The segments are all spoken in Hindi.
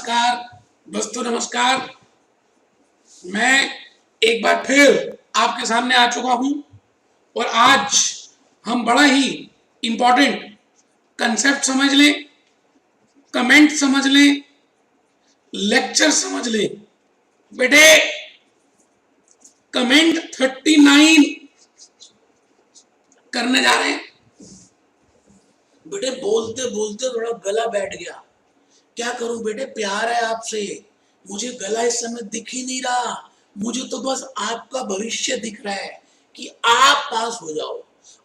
नमस्कार दोस्तों, नमस्कार। मैं एक बार फिर आपके सामने आ चुका हूं और आज हम बड़ा ही इंपॉर्टेंट कंसेप्ट समझ लें, कमेंट समझ लें, लेक्चर समझ लें। बेटे कमेंट 39 करने जा रहे हैं। बेटे बोलते बोलते थोड़ा गला बैठ गया, क्या करूं बेटे, प्यार है आपसे, मुझे गला इस समय दिख ही नहीं रहा, मुझे तो बस आपका भविष्य दिख रहा है कि आप पास हो जाओ,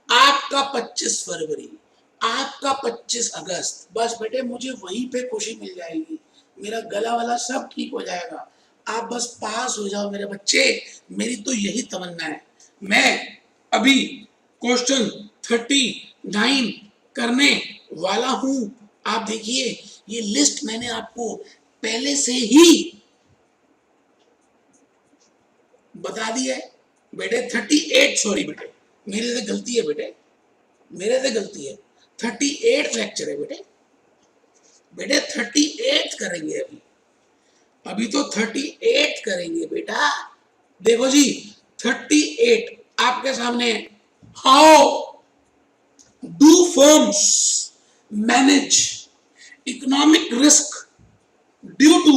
आपका 25 फरवरी, आपका 25 अगस्त, बस बेटे मुझे वहीं पे खुशी मिल जाएगी, मेरा गला वाला सब ठीक हो जाएगा, आप बस पास हो जाओ मेरे बच्चे, मेरी तो यही तमन्ना है। मैं अभी क्वेश्चन 39 करने वाला हूं। आप देखिए ये लिस्ट मैंने आपको पहले से ही बता दिया है बेटे। 38, सॉरी बेटे, मेरे से गलती है बेटे, मेरे से गलती है। 38 लेक्चर है बेटे, बेटे 38 करेंगे अभी, अभी तो 38 करेंगे बेटा। देखो जी 38 आपके सामने। How do firms manage economic risk due to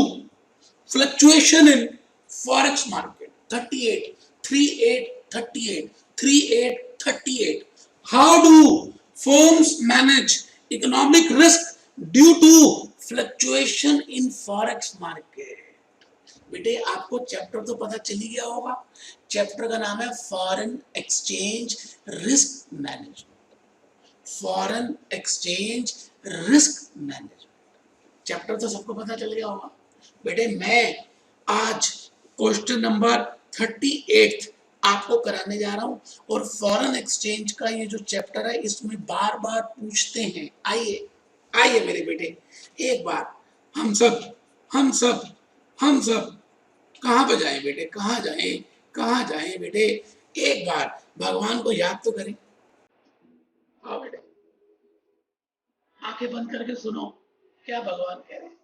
fluctuation in forex market? 38, 38, 38, 38, 38. How do firms manage economic risk due to fluctuation in forex market? बेटे आपको चैप्टर तो पता चल ही गया होगा, चैप्टर का नाम है foreign exchange risk management. Foreign exchange risk management chapter तो सबको पता चल गया होगा। बेटे मैं आज क्वेश्चन नंबर 38 आपको कराने जा रहा हूं और फॉरेन एक्सचेंज का ये जो चैप्टर है इसमें बार बार पूछते हैं। आइए आइए मेरे बेटे, एक बार हम सब हम सब हम सब कहां पे जाएं बेटे, कहां जाएं, कहां जाएं बेटे, एक बार भगवान को याद तो करें। आओ बेटे, आंखें बंद करके सुनो क्या भगवान कह रहे हैं।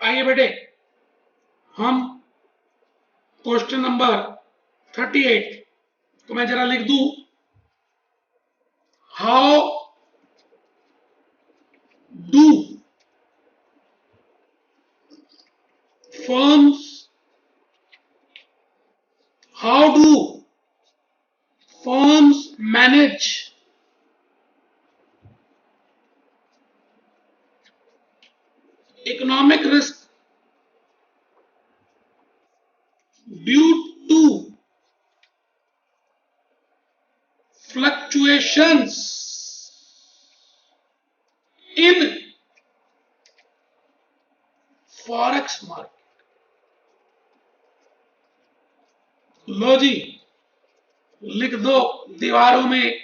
आइए बेटे, हम क्वेश्चन नंबर 38 तो मैं जरा लिख दूं, how do firms how do firms manage economic risk due to fluctuations in forex market। लो जी, लिख दो दीवारों में,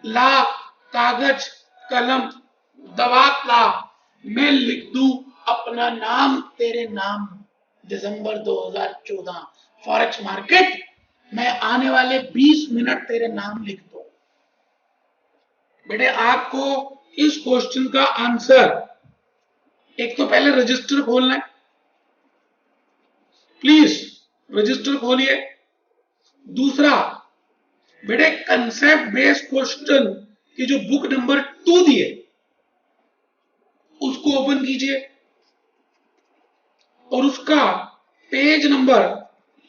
ला कागज कलम दवात ला, मैं लिख दूं अपना नाम तेरे नाम, दिसंबर 2014 फॉरेक्स मार्केट, मैं आने वाले 20 मिनट तेरे नाम लिख दो। बेटे आपको इस क्वेश्चन का आंसर एक तो पहले रजिस्टर खोलना है, प्लीज रजिस्टर खोलिए। दूसरा बेटे कंसेप्ट बेस्ड क्वेश्चन की जो बुक नंबर 2 दिए उसको ओपन कीजिए और उसका पेज नंबर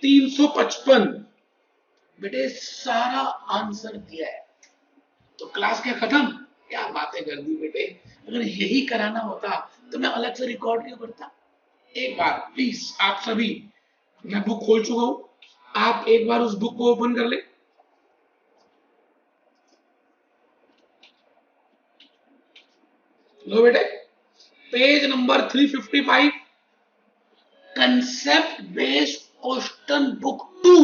355 बेटे सारा आंसर दिया है। तो क्लास क्या खत्म? क्या बातें कर दी बेटे, अगर यही कराना होता तो मैं अलग से रिकॉर्ड क्यों करता। एक बार प्लीज आप सभी, मैं बुक खोल चुका हूं, आप एक बार उस बुक को ओपन कर ले। लो बेटे page number 355 concept based question book 2,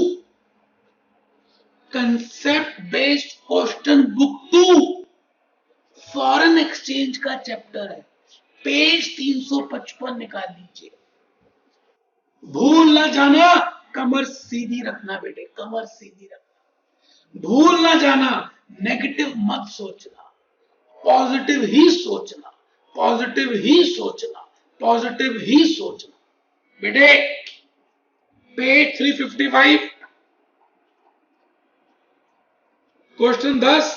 concept based question book 2 foreign exchange का चैप्टर है, पेज 355 निकाल लीजिए। भूल ना जाना, कमर सीधी रखना बेटे, कमर सीधी रखना, भूल ना जाना, नेगेटिव मत सोचना, पॉजिटिव ही सोचना, पॉजिटिव ही सोचना, पॉजिटिव ही सोचना। बेटे page 355 question 10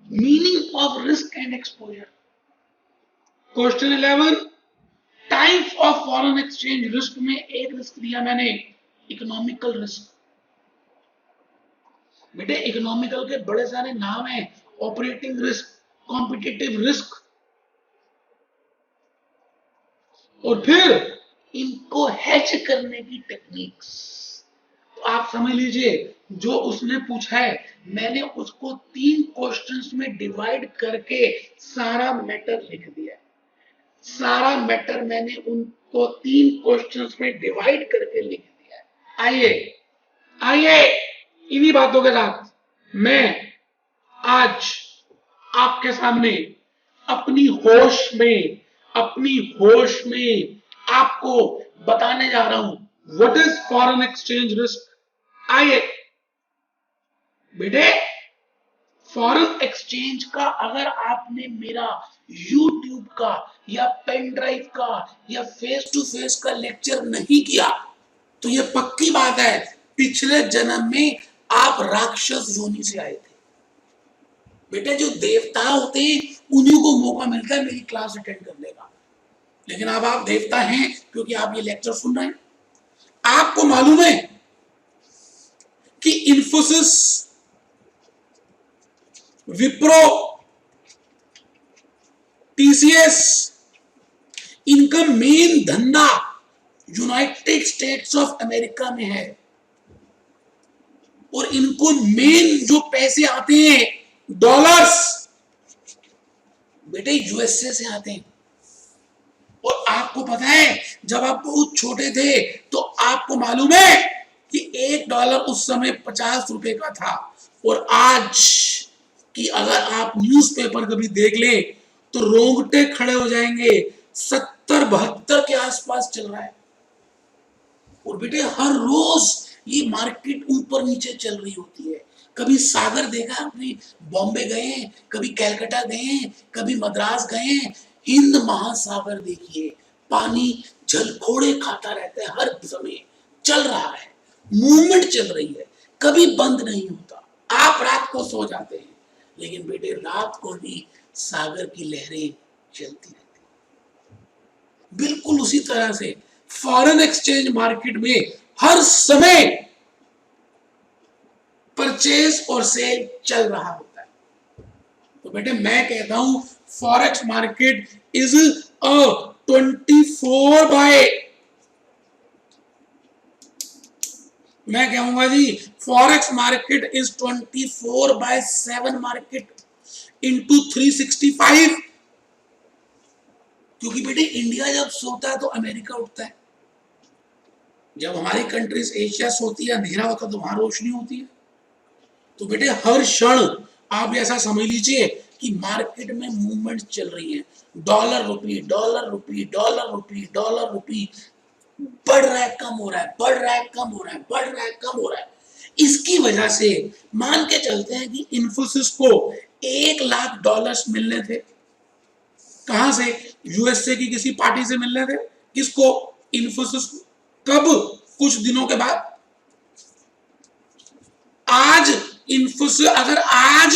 meaning of risk and exposure. Question 11 types of foreign exchange risk में एक रिस्क दिया मैंने इकोनॉमिकल रिस्क। बेटे इकोनॉमिकल के बड़े सारे नाम हैं, ऑपरेटिंग रिस्क, कॉम्पिटिटिव रिस्क, और फिर इनको हेज करने की टेक्निक्स। तो आप समझ लीजिए जो उसने पूछा है मैंने उसको 3 क्वेश्चंस में डिवाइड करके सारा मैटर लिख दिया, सारा मैटर मैंने उनको 3 क्वेश्चंस में डिवाइड करके लिख दिया। आइए आइए इन्हीं बातों के साथ मैं आज आपके सामने अपनी होश में आपको बताने जा रहा हूं what is foreign exchange risk. आइए बेटे फॉरेन एक्सचेंज का अगर आपने मेरा YouTube का या पेन ड्राइव का या फेस टू फेस का लेक्चर नहीं किया तो ये पक्की बात है पिछले जन्म में आप राक्षस योनि से आए थे। बेटे जो देवता होते हैं उन्हीं को मौका मिलता है मेरी क्लास अटेंड करने का, लेकिन अब आप देवता हैं क्योंकि आप ये लेक्चर सुन रहे हैं। आपको मालूम है कि इंफोसिस, विप्रो, टीसीएस, इनका मेन धंधा यूनाइटेड स्टेट्स ऑफ अमेरिका में है और इनको मेन जो पैसे आते हैं डॉलर्स बेटे यूएसए से आते हैं। और आपको पता है जब आप बहुत छोटे थे तो आपको मालूम है कि $1 उस समय 50 रुपए का था और आज की अगर आप न्यूज़पेपर कभी देख ले तो रोंगटे खड़े हो जाएंगे, 70-72 के आसपास चल रहा है। और बेटे हर रोज ये मार्केट ऊपर नीचे चल रही होती है। कभी सागर देखा, कभी बॉम्बे गए, कभी कैलकाटा गए, कभी मद्रास गए, हिंद महासागर देखिए, पानी झलकोड़े खाता रहता है, हर समय चल रहा है। मूवमेंट चल रही है, कभी बंद नहीं होता। आप रात को सो जाते हैं, लेकिन बेटे रात को भी सागर की लहरें चलती रहती। बिल्कुल उसी तरह से फॉरेन एक्सचेंज मार्केट में हर समय परचेज और सेल चल रहा होता है। तो बेटे मैं कहता हूं forex market is a 24 by, मैं कहूंगा जी forex market is 24/7 market into 365। क्योंकि बेटे इंडिया जब सोता है तो अमेरिका उठता है, जब हमारी कंट्रीज एशिया सोती है अंधेरा होता है तो वहां रोशनी होती है। तो बेटे हर क्षण आप ऐसा समझ लीजिए कि मार्केट में मूवमेंट चल रही है, dollar rupee dollar rupee dollar rupee dollar rupee बढ़ रहा है कम हो रहा है, बढ़ रहा है कम हो रहा है, बढ़ रहा है कम हो रहा है। इसकी वजह से मान के चलते हैं कि इन्फोसिस को $1,00,000 मिलने थे। कहां से? यूएसए की किसी पार्टी से मिलने थे। किसको? इन्फोसिस को। कब? कुछ दिनों के बाद। आज इन्फोसिस अगर आज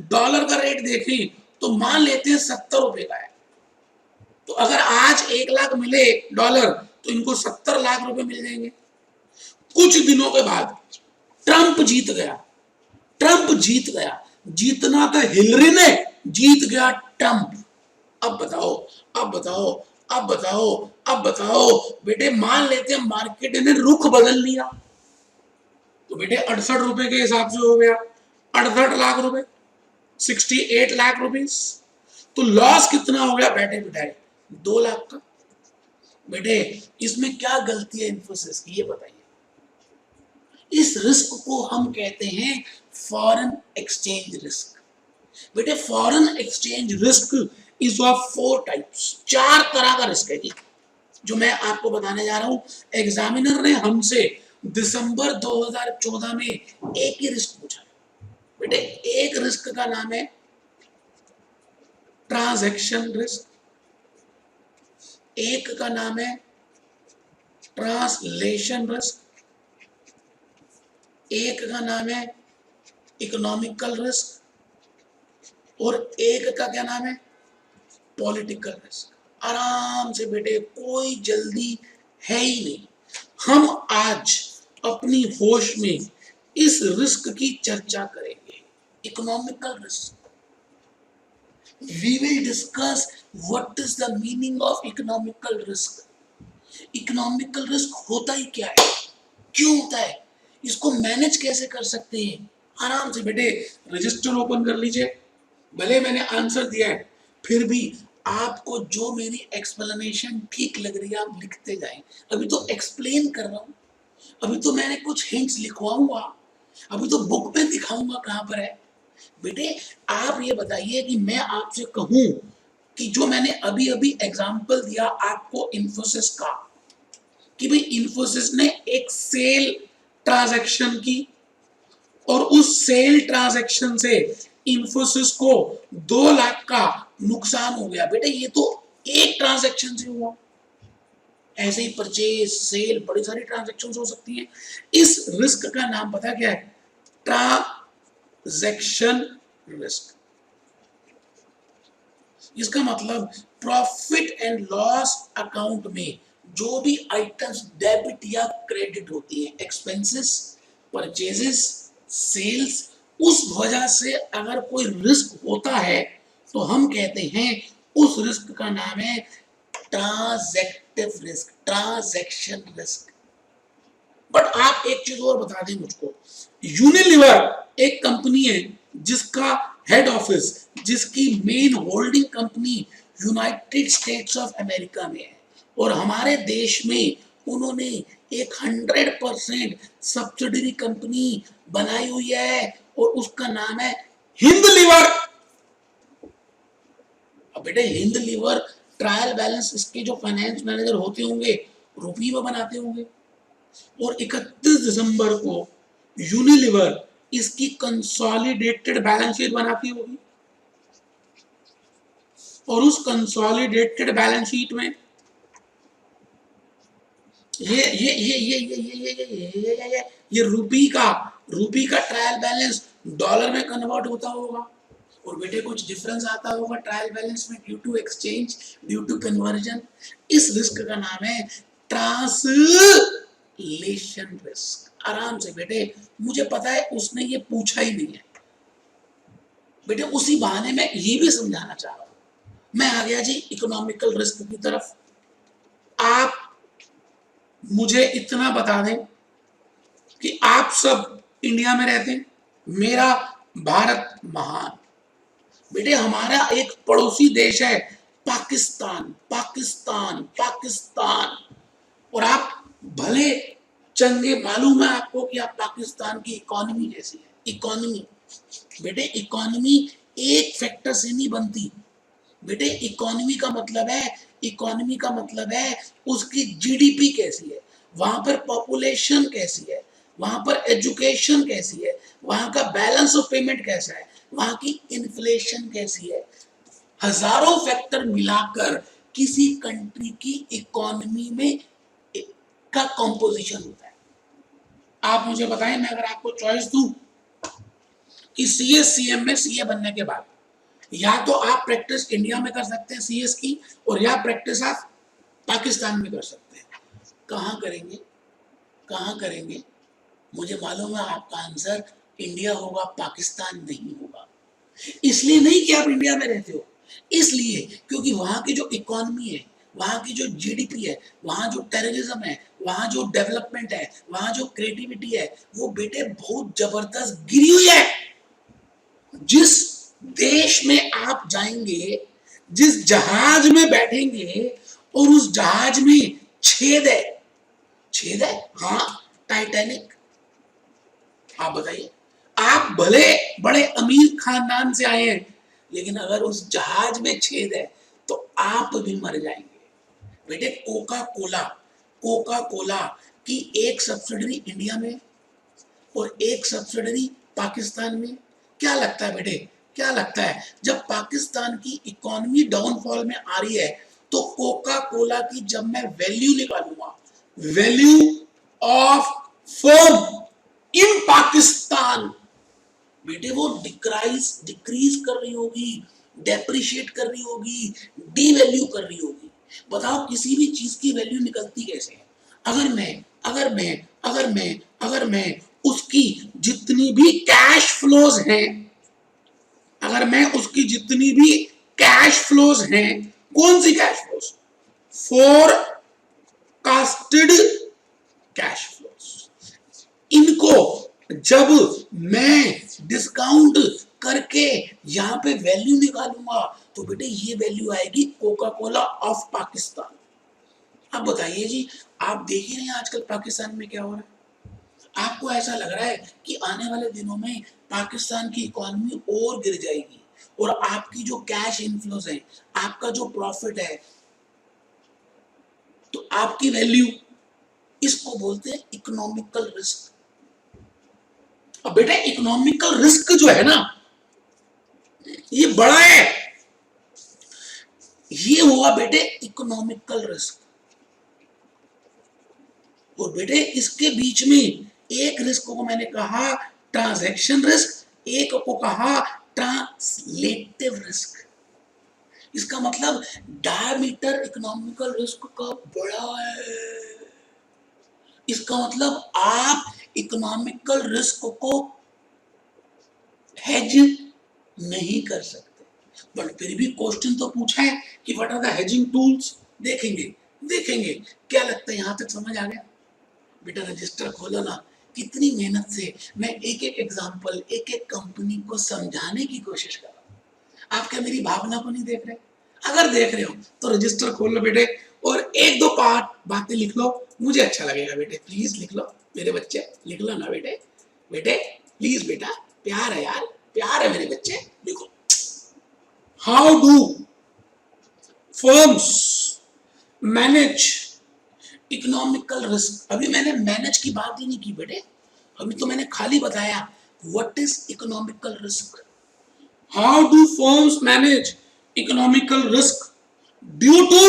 डॉलर का रेट देखें तो मान लेते हैं 70 रुपए का है, तो अगर आज 1,00,000 मिले डॉलर तो इनको 70 लाख रुपए मिल जाएंगे। कुछ दिनों के बाद ट्रंप जीत गया, ट्रंप जीत गया, जीतना था हिलरी ने, जीत गया ट्रंप। अब बताओ, अब बताओ, अब बताओ, अब बताओ बेटे, मान लेते हैं मार्केट ने रुख बदल लिया तो बेटे 68 रुपए के हिसाब से हो गया 68 लाख रुपए, 68 लाख रुपीस। तो लॉस कितना हो गया बैठे बिठाए? 2 लाख का। बेटे इसमें क्या गलती है इन्फोसिस की, ये बताइए। इस रिस्क को हम कहते हैं फॉरेन एक्सचेंज रिस्क। बेटे foreign exchange risk is of 4 types, 4 तरह का रिस्क है जी, जो मैं आपको बताने जा रहा हूं। एग्जामिनर ने हमसे दिसंबर 2014 में एक ही रिस्क पूछा। बेटे एक रिस्क का नाम है ट्रांजैक्शन रिस्क, एक का नाम है ट्रांसलेशन रिस्क, एक का नाम है इकोनॉमिकल रिस्क और एक का क्या नाम है? Political risk. आराम से बेटे, कोई जल्दी है ही नहीं। हम आज अपनी होश में इस रिस्क की चर्चा करेंगे। Economical risk, we will discuss what is the meaning of economical risk. Economical risk होता ही क्या है, क्यों होता है, इसको मैनेज कैसे कर सकते हैं। आराम से बेटे रजिस्टर ओपन कर लीजिए। भले मैंने आंसर दिया है, फिर भी आपको जो मेरी एक्सप्लेनेशन ठीक लग रही है आप लिखते जाएं। अभी तो एक्सप्लेन कर रहा हूं, अभी तो मैंने कुछ हिंट्स लिखवाऊंगा, अभी तो बुक में दिखाऊंगा कहां पर है। बेटे आप ये बताइए कि मैं आपसे कहूं कि जो मैंने अभी अभी एग्जांपल दिया आपको इन्फोसिस का, कि भाई इन्फोसिस ने एक सेल ट्रांजैक्शन की और उस सेल ट्रांजैक्शन से इन्फोसिस को 2 लाख का नुकसान हो गया। बेटे ये तो एक ट्रांजैक्शन से हुआ, ऐसे ही परचेज सेल बड़ी सारी ट्रांजैक्शन हो सकती हैं। इस रिस्क का नाम पता क्या है? Transaction risk. इसका मतलब प्रॉफिट एंड लॉस अकाउंट में जो भी आइटम्स डेबिट या क्रेडिट होती है, एक्सपेंसेस, परचेजेस, सेल्स, उस वजह से अगर कोई रिस्क होता है तो हम कहते हैं उस रिस्क का नाम है ट्रांजैक्टिव रिस्क, ट्रांजैक्शन रिस्क। बट आप एक चीज और बता दें मुझको, यूनिलीवर एक कंपनी है जिसका हेड ऑफिस, जिसकी main holding company United states of America में है, और हमारे देश में उन्होंने एक 100% सब्सिडरी कंपनी बनाई हुई है और उसका नाम है हिंद लीवर। अब बेटे हिंद लीवर ट्रायल बैलेंस इसके जो फाइनेंस मैनेजर होते होंगे रुपये में बनाते होंगे, और 31 दिसंबर को यूनिलीवर इसकी कंसोलिडेटेड बैलेंस शीट बनाती होगी, और उस कंसोलिडेटेड बैलेंस शीट में ये ये रूपी का ट्रायल बैलेंस डॉलर में कन्वर्ट होता होगा, और बेटे कुछ डिफरेंस आता होगा ट्रायल बैलेंस में due to exchange, due to conversion. इस रिस्क का नाम है ट्रांसलेशन रिस्क। आराम से बेटे, मुझे पता है उसने ये पूछा ही नहीं है बेटे, उसी बहाने में ये भी समझाना चाह रहा हूं। मैं आ गया जी इकोनॉमिकल रिस्क की तरफ। आप मुझे इतना बता दें कि आप सब इंडिया में रहते हैं, मेरा भारत महान। बेटे हमारा एक पड़ोसी देश है पाकिस्तान, पाकिस्तान, पाकिस्तान। और आप भले चंगे, मालूम है आपको कि आप पाकिस्तान की इकोनॉमी कैसी है। इकोनॉमी बेटे, इकोनॉमी एक फैक्टर से नहीं बनती बेटे। इकोनॉमी का मतलब है, इकोनॉमी का मतलब है उसकी जीडीपी कैसी है, वहां पर पॉपुलेशन कैसी है, वहां पर एजुकेशन कैसी है, वहां का बैलेंस ऑफ पेमेंट कैसा है, वहां की इन्फ्लेशन कैसी है। हजारों फैक्टर मिलाकर किसी कंट्री की इकोनॉमी में का कंपोजिशन होता है। आप मुझे बताएं, मैं अगर आपको चॉइस दूं कि सीएस सीएम में सीए बनने के बाद या तो आप प्रैक्टिस इंडिया में कर सकते हैं सीएस की, और या प्रैक्टिस आप पाकिस्तान में कर सकते हैं। कहां करेंगे, कहां करेंगे? मुझे मालूम है आपका आंसर इंडिया होगा, पाकिस्तान नहीं होगा। इसलिए नहीं कि आप इंडिया में रहते हो, इसलिए क्योंकि वहां की जो इकोनॉमी है, वहां की जो जीडीपी है, वहां जो टेररिज्म है, वहां जो डेवलपमेंट है, वहां जो क्रिएटिविटी है, वो बेटे बहुत जबरदस्त गिरी हुई है। जिस देश में आप जाएंगे, जिस जहाज में बैठेंगे और उस जहाज में छेद है, छेद है, हाँ, टाइटैनिक। आप बताइए, आप भले बड़े अमीर खानदान से आए हैं, लेकिन अगर उस जहाज में छेद है तो आप भी मर जाएंगे बेटे। कोका कोला, कोका कोला की एक सब्सिडरी इंडिया में और एक सब्सिडरी पाकिस्तान में। क्या लगता है बेटे, क्या लगता है जब पाकिस्तान की इकोनॉमी डाउनफॉल में आ रही है तो कोका कोला की जब मैं वैल्यू निकालूंगा, वैल्यू ऑफ फर्म इन पाकिस्तान, बेटे वो डिक्रीज कर रही होगी, डेप्रिशिएट कर रही होगी, डीवैल्यू कर रही होगी। बताओ किसी भी चीज की वैल्यू निकलती कैसे है? अगर मैं उसकी जितनी भी कैश फ्लोज हैं, अगर मैं उसकी जितनी भी कैश फ्लोज हैं, कौन सी cash flows? Forecasted cash flows. इनको जब मैं डिस्काउंट करके यहां पे वैल्यू निकालूंगा तो बेटे ये वैल्यू आएगी कोका कोला ऑफ पाकिस्तान। अब बताइए जी, आप देख ही रहे हैं आजकल पाकिस्तान में क्या हो रहा है। आपको ऐसा लग रहा है कि आने वाले दिनों में पाकिस्तान की इकोनॉमी और गिर जाएगी, और आपकी जो कैश इनफ्लोज है, आपका जो प्रॉफिट है, तो आपकी वैल्यू, इसको बोलते हैं इकोनॉमिकल रिस्क। अब बेटे इकोनॉमिकल रिस्क जो है ना, ये बड़ा है, ये हुआ बेटे इकोनॉमिकल रिस्क। और बेटे इसके बीच में एक रिस्क को मैंने कहा ट्रांजैक्शन रिस्क, एक को कहा ट्रांसलेटिव रिस्क। इसका मतलब डायमीटर इकोनॉमिकल रिस्क का बड़ा है। इसका मतलब आप इकोनॉमिकल रिस्क को हेज नहीं कर सकते। बट फिर भी क्वेश्चन तो पूछा है कि what are the hedging tools. देखेंगे देखेंगे। क्या लगता है यहां तक समझ आ गया? बेटा रजिस्टर खोलो ना, कितनी मेहनत से मैं एक एक एग्जांपल, एक एक कंपनी को समझाने की कोशिश कर रहा हूं। आप क्या मेरी भावना को नहीं देख रहे? अगर देख रहे हो तो रजिस्टर खोल लो बेटे, और एक दो पार्ट बातें लिख लो, मुझे अच्छा लगेगा बेटे। प्लीज लिख लो मेरे बच्चे, लिख लो ना बेटे, बेटे प्लीज बेटा, प्यार है यार, प्यार है मेरे बच्चे, लिखो। How do firms manage economical risk? अभी मैंने मैनेज की बात ही नहीं की बेटे, अभी तो मैंने खाली बताया what is economical risk. How do firms manage economical risk due to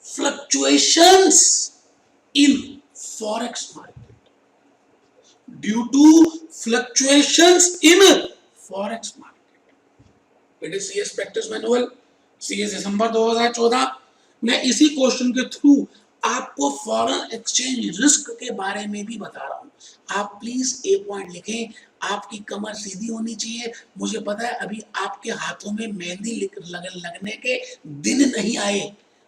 fluctuations in forex market? Due to fluctuations in forex market. बेटे सीएस प्रैक्टिस मैनुअल, सीएस दिसंबर 2014 मैं इसी क्वेश्चन के थ्रू आपको फॉरेन एक्सचेंज रिस्क के बारे में भी बता रहा हूं। आप प्लीज ए पॉइंट लिखें, आपकी कमर सीधी होनी चाहिए। मुझे पता है अभी आपके हाथों में मेहंदी लगने के दिन नहीं आए,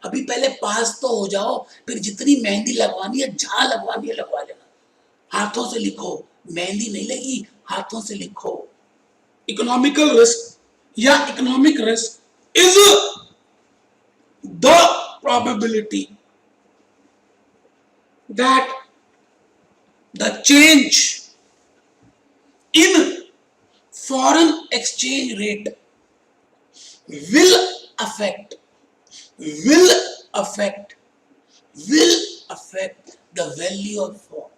अभी पहले पास तो हो जाओ, फिर जितनी मेहंदी लगवानी है, जहां लगवानी है लगवा लेना। हाथों से लिखो, मेहंदी नहीं लगी, हाथों से लिखो। इकोनॉमिकल रिस्क या economic risk is the probability that the change in foreign exchange rate will affect will affect will affect the value of firm.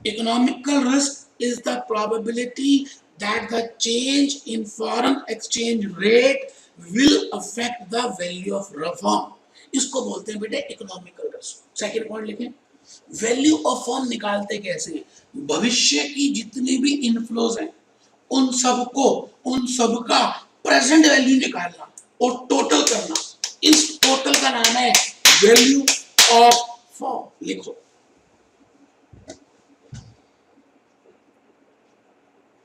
Economical risk is the probability that the change in foreign exchange rate will affect the value of firm. इसको बोलते हैं बेटे इकोनॉमिकल रिस्क। सेकंड पॉइंट लिखें, वैल्यू ऑफ फर्म निकालते कैसे हैं? भविष्य की जितनी भी इनफ्लोज हैं उन सबका प्रेजेंट वैल्यू निकालना और टोटल करना, इस टोटल का नाम है वैल्यू ऑफ फर्म। लिखो,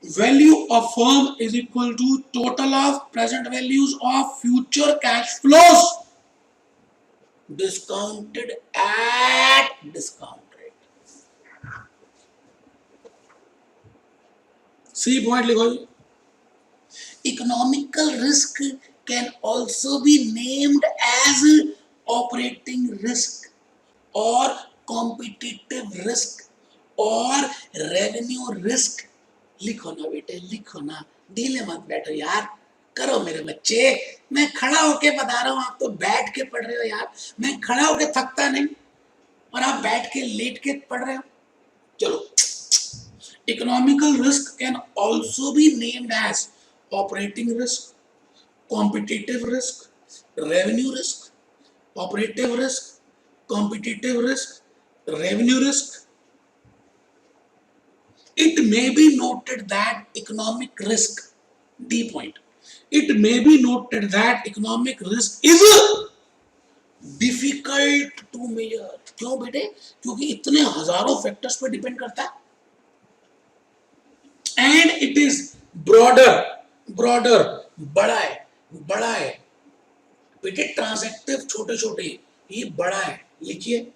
value of firm is equal to total of present values of future cash flows discounted at discount rate। C point लिखो, economical risk can also be named as operating risk or competitive risk or revenue risk। लिखो ना बेटे, लिखो ना, ढीले मत बैठो यार, करो मेरे बच्चे। मैं खड़ा होके बता रहा हूं, आप तो बैठ के पढ़ रहे हो यार। मैं खड़ा होके थकता नहीं और आप बैठ के लेट के पढ़ रहे हो। चलो, economical risk can also be named as operating risk, competitive risk, revenue risk. Operative risk, competitive risk, revenue risk. It may be noted that economic risk, D point, it may be noted that economic risk is difficult to measure। क्यों बेटे? क्योंकि इतने हजारों फैक्टर्स पर डिपेंड करता है। And it is broader, बड़ा है बेटे। ट्रांजैक्टिव छोटे छोटे, ये बड़ा है। लिखिए,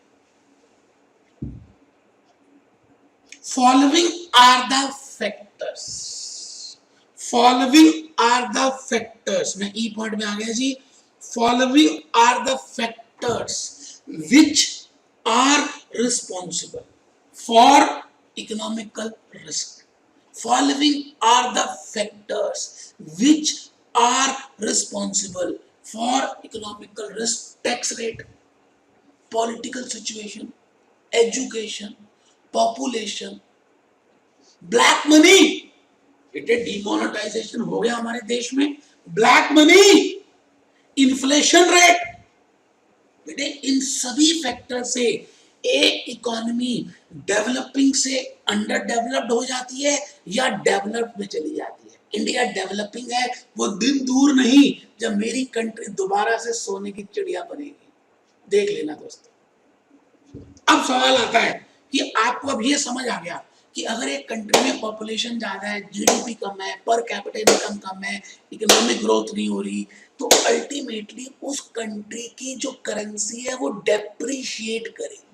following are the factors, following are the factors। मैं ई पॉइंट में आ गया जी। following are the factors which are responsible for economical risk। following are the factors which are responsible for economical risk: tax rate, political situation, education, population, black money. बेटे डिमोनेटाइजेशन हो गया हमारे देश में, ब्लैक मनी, इन्फ्लेशन रेट। बेटे इन सभी फैक्टर से एक इकोनॉमी डेवलपिंग से अंडर डेवलप्ड हो जाती है या डेवलप्ड में चली जाती है। इंडिया डेवलपिंग है, वो दिन दूर नहीं जब मेरी कंट्री दोबारा से सोने की चिड़िया बनेगी। देख लेना दोस्तों। अब सवाल आता है कि आपको अब ये समझ आ गया कि अगर एक कंट्री में पॉपुलेशन ज्यादा है, जीडीपी कम है, पर कैपिटा इनकम कम है, इकोनॉमिक ग्रोथ नहीं हो रही, तो अल्टीमेटली उस कंट्री की जो करेंसी है वो डेप्रिशिएट करेगी।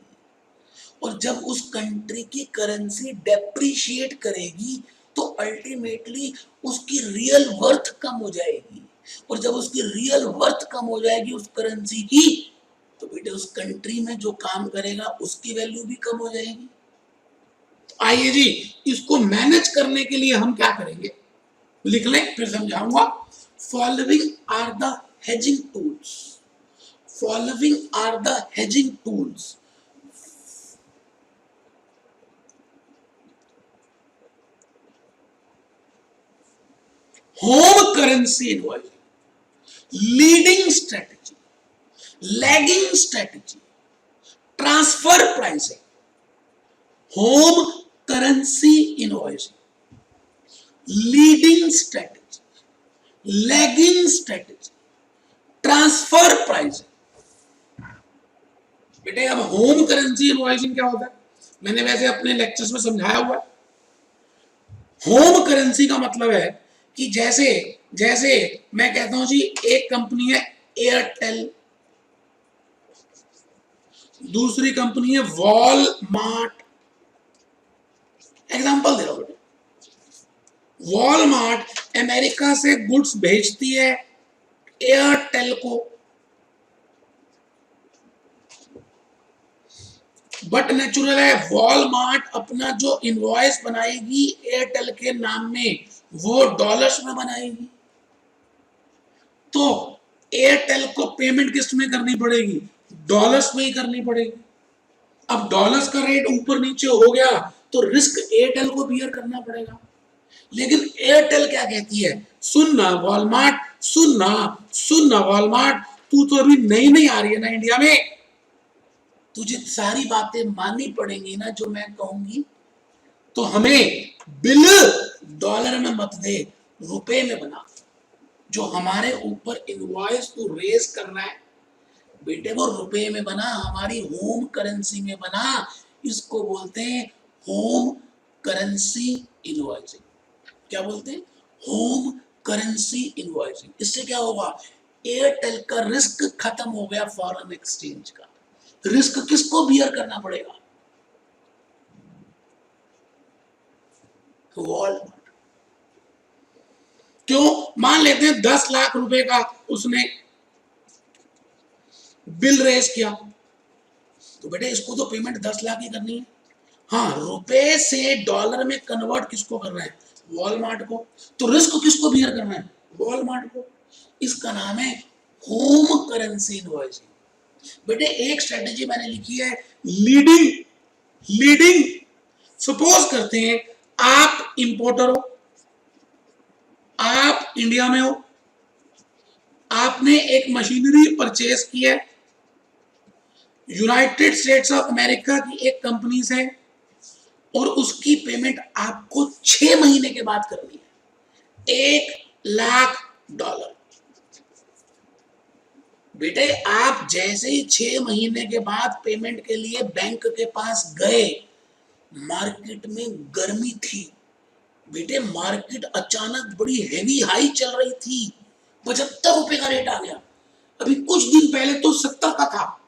और जब उस कंट्री की करेंसी डेप्रिशिएट करेगी तो अल्टीमेटली उसकी रियल वर्थ कम हो जाएगी। और जब उसकी रियल वर्थ कम हो जाएगी उस करेंसी की, तो बेटे उस कंट्री में जो काम करेगा उसकी वैल्यू भी कम हो जाएगी। आइए जी, इसको मैनेज करने के लिए हम क्या करेंगे, लिख लें, फिर समझाऊंगा। Following are the hedging tools, following are the hedging tools. Home currency involve, leading strategy, lagging strategy, transfer pricing. Home currency invoicing, leading strategy, lagging strategy, transfer pricing. बेटे अब होम करेंसी इनवॉइसिंग क्या होता है, मैंने वैसे अपने लेक्चर्स में समझाया हुआ है। होम करेंसी का मतलब है कि जैसे जैसे मैं कहता हूं जी एक कंपनी है एयरटेल, दूसरी कंपनी है वॉलमार्ट। एग्जांपल दे रहा हूं बेटे, वॉलमार्ट अमेरिका से गुड्स भेजती है एयरटेल को, बट नेचुरल है वॉलमार्ट अपना जो इनवॉइस बनाएगी एयरटेल के नाम में वो डॉलर्स में बनाएगी, तो एयरटेल को पेमेंट किस में करनी पड़ेगी, डॉलर्स में ही करनी पड़ेगी। अब डॉलर्स का रेट ऊपर नीचे हो गया तो रिस्क एयरटेल को बियर करना पड़ेगा। लेकिन एयरटेल क्या कहती है, सुनना वॉलमार्ट, सुनना वॉलमार्ट, तू तो अभी नई नई आ रही है ना इंडिया में, तुझे सारी बातें माननी पड़ेंगी ना जो मैं कहूंगी, तो हमें बिल डॉलर में मत दे, रुपए में बना। जो हमारे ऊपर इनवॉइस तू रेज कर रहा है बेटे वो रुपए में बना, हमारी होम करेंसी में बना। इसको बोलते हैं होम करेंसी इनवॉइसिंग। क्या बोलते हैं, होम करेंसी इनवॉइसिंग। इससे क्या होगा, एयरटेल का रिस्क खत्म हो गया, फॉरेन एक्सचेंज का रिस्क किसको बियर करना पड़ेगा, वॉलमार्ट। क्यों, मान लेते हैं 10 लाख रुपए का उसने बिल रेज किया, तो बेटे इसको तो पेमेंट 10 लाख ही करनी है। हाँ, रुपए से डॉलर में कन्वर्ट किसको करना है, वॉलमार्ट को। तो रिस्क किसको बियर करना है, वॉलमार्ट को। इसका नाम है होम करेंसी इनवॉइसिंग। बेटे एक स्ट्रेटेजी मैंने लिखी है लीडिंग, लीडिंग। सपोज करते हैं आप इंपोर्टर हो, आप इंडिया में हो, आपने एक मशीनरी परचेज की है यूनाइटेड स्टेट्स ऑफ अमेरिका की एक कंपनी से, और उसकी पेमेंट आपको 6 महीने के बाद करनी है, $1,00,000। बेटे आप जैसे ही 6 महीने के बाद पेमेंट के लिए बैंक के पास गए, मार्केट में गर्मी थी बेटे, मार्केट अचानक बड़ी हेवी हाई चल रही थी, 75 रुपए का रेट आ गया। अभी कुछ दिन पहले तो 70 का था।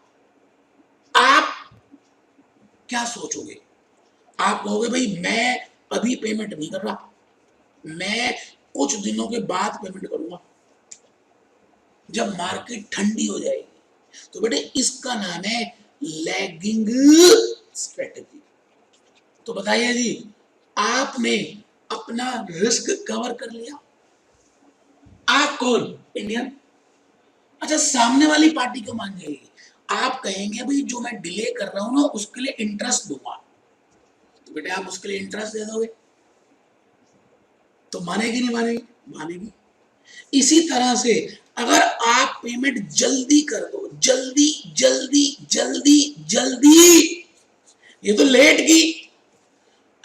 आप क्या सोचोगे, आप कहोगे भाई मैं अभी पेमेंट नहीं कर रहा, मैं कुछ दिनों के बाद पेमेंट करूंगा, जब मार्केट ठंडी हो जाएगी। तो बेटे इसका नाम है लैगिंग स्ट्रेटेजी। तो बताइए जी, आपने अपना रिस्क कवर कर लिया। आप कौन, इंडियन। अच्छा, सामने वाली पार्टी को मान जाएगी, आप कहेंगे भाई जो मैं डिले कर रहा हूं ना उसके लिए इंटरेस्ट दूंगा, तो बेटे आप उसके लिए इंटरेस्ट दे दोगे, तो मानेगी नहीं मानेगी, मानेगी। इसी तरह से अगर आप पेमेंट जल्दी कर दो, जल्दी जल्दी जल्दी जल्दी, ये तो लेट की,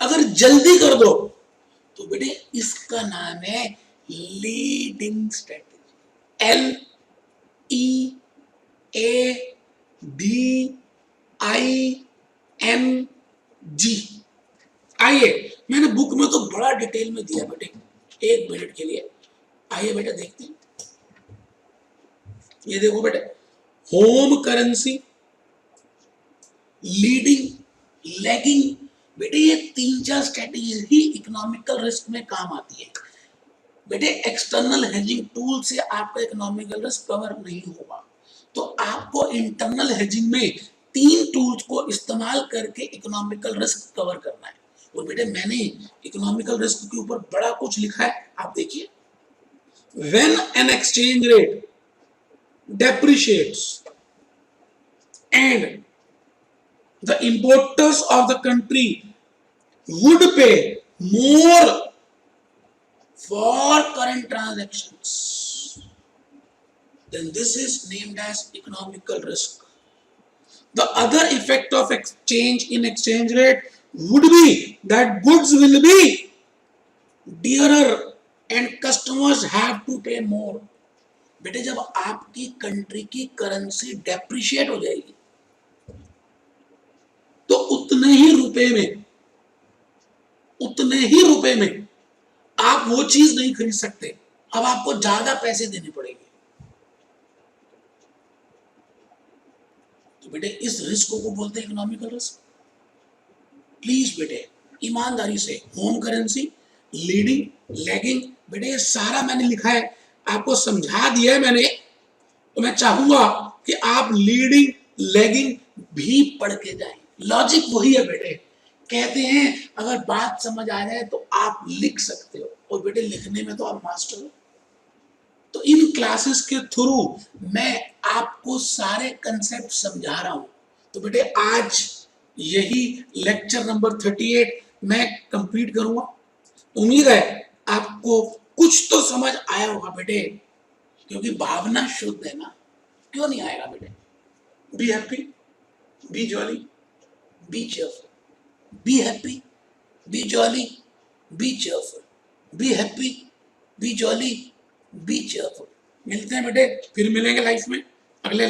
अगर जल्दी कर दो तो बेटे इसका नाम है लीडिंग स्ट्रेटेजी, LEADING। आइए, मैंने बुक में तो बड़ा डिटेल में दिया बेटे, 1 मिनट के लिए आइए बेटा देखते हैं। ये देखो बेटे, होम करेंसी, लीडिंग, लैगिंग। बेटे ये 3-4 स्ट्रेटेजी ही इकोनॉमिकल रिस्क में काम आती है। बेटे एक्सटर्नल हेजिंग टूल से आपका इकोनॉमिकल रिस्क कवर नहीं होगा, तो आपको इंटरनल हेजिंग में 3 टूल्स को इस्तेमाल करके इकोनॉमिकल रिस्क कवर करना है। और बेटे मैंने इकोनॉमिकल रिस्क के ऊपर बड़ा कुछ लिखा है, आप देखिए। When an exchange rate depreciates and the importers of the country would pay more for current transactions, then this is named as economical risk. The other effect of exchange in exchange rate would be that goods will be dearer and customers have to pay more. बेटे जब आपकी कंट्री की करेंसी डेप्रिशिएट हो जाएगी तो उतने ही रुपए में आप वो चीज नहीं खरीद सकते, अब आपको ज्यादा पैसे देने पड़ेंगे। तो बेटे इस रिस्क को बोलते हैं इकोनॉमिकल रिस्क। प्लीज बेटे ईमानदारी से, होम करेंसी, लीडिंग, लैगिंग, बेटे ये सारा मैंने लिखा है, आपको समझा दिया है मैंने। तो मैं चाहूंगा कि आप लीडिंग लैगिंग भी पढ़ के जाएं। लॉजिक वही है बेटे, कहते हैं अगर बात समझ आ जाए तो आप लिख सकते हो, और बेटे लिखने में तो आप मास्टर हो। तो इन क्लासेस के थ्रू मैं आपको सारे कंसेप्ट समझा रहा हूं। तो बेटे आज यही लेक्चर नंबर 38 मैं कंप्लीट करूंगा। उम्मीद है आपको कुछ तो समझ आया होगा बेटे, क्योंकि भावना शुद्ध है ना, क्यों नहीं आएगा बेटे। Be happy, be jolly, be cheerful, be happy, be jolly, be cheerful, be happy, be jolly, be cheerful। मिलते हैं बेटे, फिर मिलेंगे लाइफ में अगले